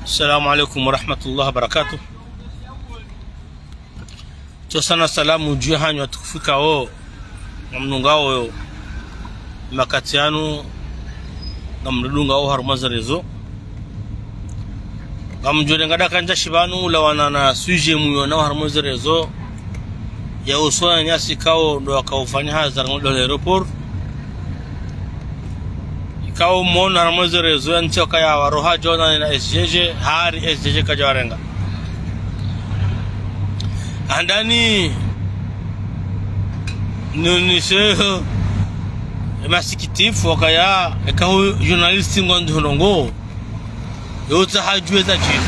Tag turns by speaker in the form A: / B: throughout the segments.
A: Assalamu alaikum warahmatullahi wabarakatuh. Tosana salamu juu hanyu atukufika o mnungao yo makatianu ngamrudunga o harumazarezo ngamjode ngada kanja shibanu la wanana suje muyo na harumazarezo ya usona nyasi kao ndo akaufanya hazara ndo aeroport kao mona harumazarezo yancho kaya waroha jona na SJJ hari SJJ kajawarenga andani nunisho masikitifu wakaya ekaho journalisti ngondo ndongo yota hajweza chi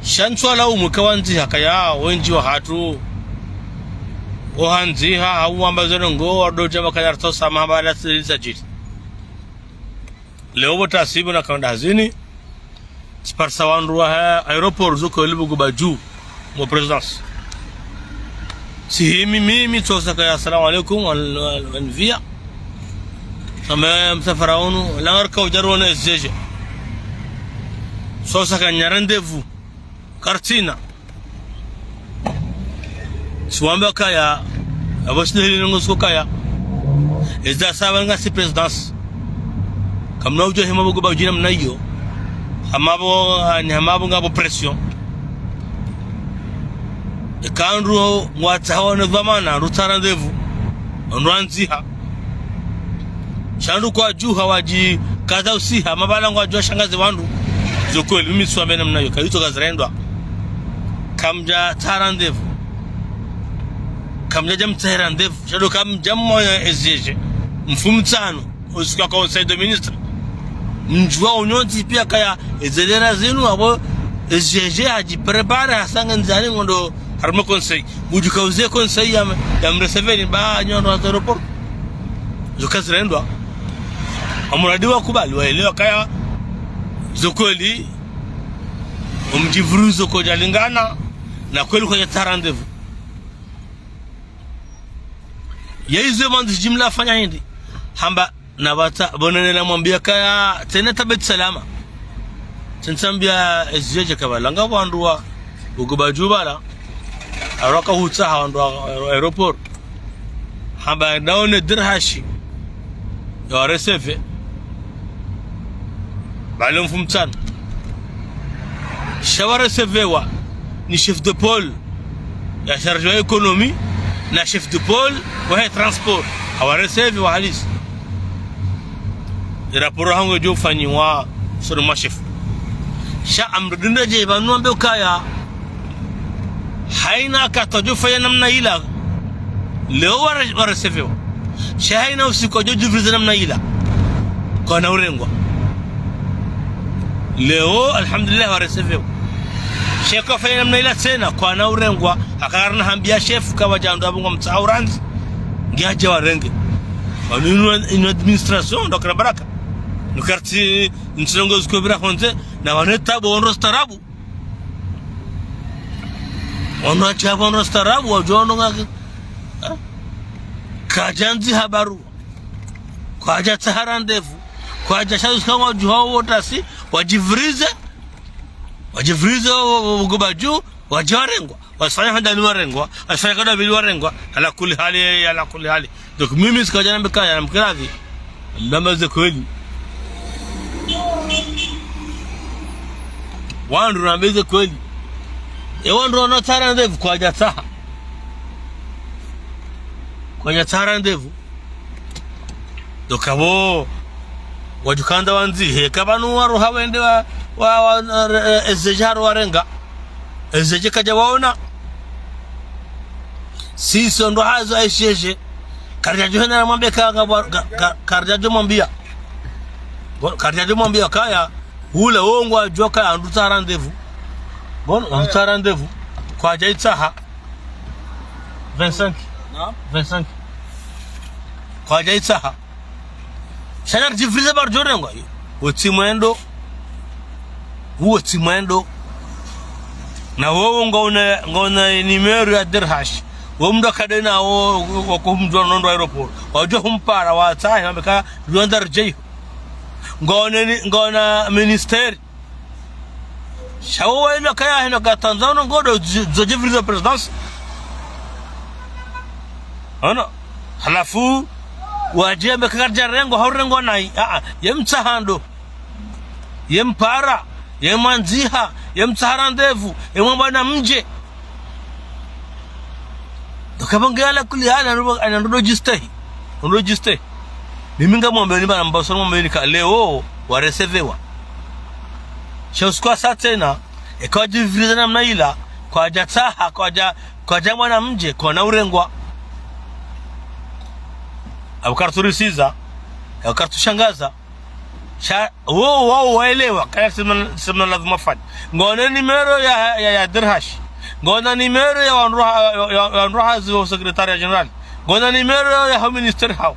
A: shanchwa la umukawanzi hakaya wenji wa hatu ohanzi ha au ambazo ngo wadoja makayarto sama habara silisa chi leo bota sibu na kanda hazini sparsa wanruwa ha aeroport zuko libugo baju mo presidence si mimi tosa kaya assalamu alaikum wanvia sama msafaraunu langarka ujarwana SJJ sosa kanya rendezvous kartina swamba kaya abasneli ngosko kaya ezda sabanga si presidence kamna ujo hema bugo bajina mnayo hamabo ngabo pression kanru mwatawa na dhamana rutarandevu onranziha shandu kwa juu hawaji kaza usiha mabala ngwa jua shangazi wandu zokweli mimi swambe namna yo kayito gazrendwa kamja tarandevu kamja jam tarandevu shandu kamja moya SJJ mfumtano usika kwa conseil de ministre njua unyonti pia kaya ezelera zenu abo SJJ haji prepare hasanga nzani ngondo harma conseil buju kauze conseil ya mreseveni ba nyondo wa aeroport zokazrendwa amuradi wa kubali waelewa kaya zokweli umjivuruzo ko jalingana na kweli kwenye tarandevu yaizo manzi jimla fanya hindi hamba na bata bonene na mwambia kaya tena tabet salama tensambia SJJ kabalanga bandwa ugubajubala araka hutsa hawando aeroport hamba daone dirhashi ya RSF balum fumtan shawara sevewa ni chef de pôle ya charge économie na chef de pôle wa transport RSF wa halis raporo hango jo fanyiwa sur ma chef sha amrudunda je banu ambe kaya haina katajufa ya namna ila leo warasevewa sha haina usiko juvriza namna ila kwa na urengwa leo alhamdulillah warasevewa sheka fa namna ila tena kwa na urengwa akarna hambia chef kawa jando abunga mtauranzi ngiaje warenge wanunu in administration ndokra baraka nukarti nsongo zikobira honze na waneta bo rostarabu wana chaba rostarabu wajono ngake kajanzi habaru kwaja taharandevu kwaja shazu kama juho wotasi wajivrize ugubaju wajarengwa wasifanya handa ni warengwa wasifanya kada bili warengwa ala kuli hali donc mimi sikajana mbekaya na mkiravi ndamaze kweli wandu nambeze kweli wandu wana tarandevu kwaja taha kwaja tarandevu dokabo wajukanda wanzihe kabanu waru hawende wa SJJ warenga SJJ kaja waona sisi ndo hazo SJJ karjajo na mwambia karjajo mwambia kaya ule wongwa joka andu tarandevu bon tarandevu kwa jaitaha 25 na 25 kwa jaitaha shanar jifriza barjorengo utimwendo na wewe ngona nimero ya dirhash womdo kadena wo ko humdo nondo aeroport wajo humpara wa tahi ambeka luandar jey ngona ministeri shawo ilo kaya hino ka Tanzania ngodo zojivriza presidence ono halafu wajembe kakarja rengo haurengo nai yemtsahando yempara yemanziha yemtsahara ndevu yemwambana mje dokabangala kuli hala anando jistahi ndo jistahi mimi ngamwambeni bana mbasoro mwambeni ka leo waresevewa shauskwa satena ekajivriza namna ila kwa jataha kwa jamwana mje kwa na urengwa abukarturisiza abukartushangaza wao waelewa kaya semna lazima fanya ngona nimero ya Dirhash ngona nimero ya wanroha zio secretary general ngona nimero ya minister hao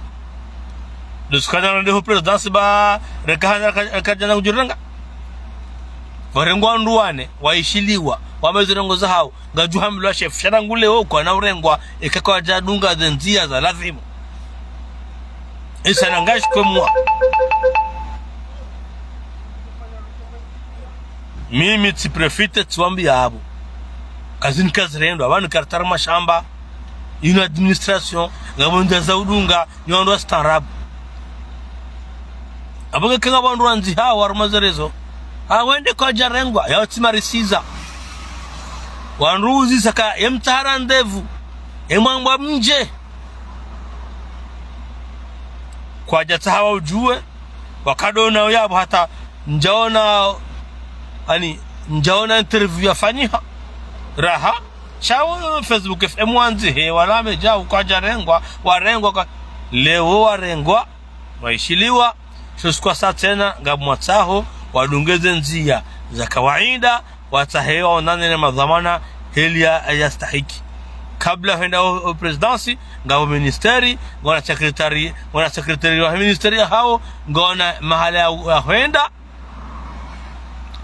A: duskana ndio president ba rekana kajana kujuranga warengwa nduane waishiliwa wamezirongoza hao ngajuhamlwa chef sharangule huko na urengwa ikakwa jadunga zenzia za lazima isa nangash kumwa mimi tiprefite tuambia hapo kazini kazirendo abantu kartara mashamba ino administration ngabonda za udunga nyondo starabu abaga kanga bandu anzi ha warmazerezo awende kwa jarengwa ya timarisiza wanruzi saka yemtahara ndevu emwangwa mje kwa jatahawa ujue wakadona yabo hata njaona interview yafanyiha raha chawo Facebook FM wanzi he wala meja kwa jarengwa warengwa kwa leo warengwa waishiliwa shuskwa saa tena ngabumwatsaho wadungeze nzia za kawaida watahewa onane na madhamana helia yastahiki kabla henda presidency ngao ministeri ngona secretary wa ministeri hao ngona mahala ya henda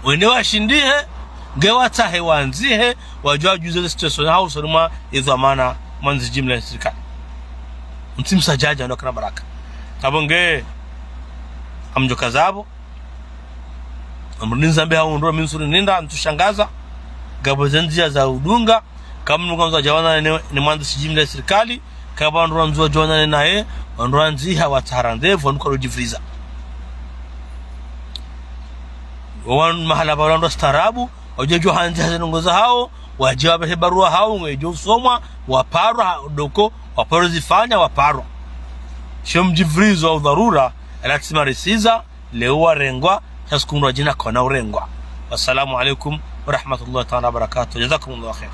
A: wende washindihe ngewata hewanzihe wajua juze situation hao sonoma idhamana manzi jimla ya serikali mtimsa jaja ndo kana baraka tabonge amjoka zabo amrudin zambe hao ndo minsuri ninda antushangaza gabo zenjia za udunga kama mwanzo jawana ni manzi jimla ya serikali kama ndo mwanzo jawana naye ndo anziha watarandevu ndo kujivriza wan mahala barando starabu wajejo hanje hazongoza hao wajabe barua hao ngejo soma waparwa doko waparwa zifanya waparwa shomjivrizo au dharura alatima risiza leo warengwa taskunwa jina kona urengwa. Wassalamu alaikum wa rahmatullahi ta'ala wa barakatuh. Jazakumullahu khair.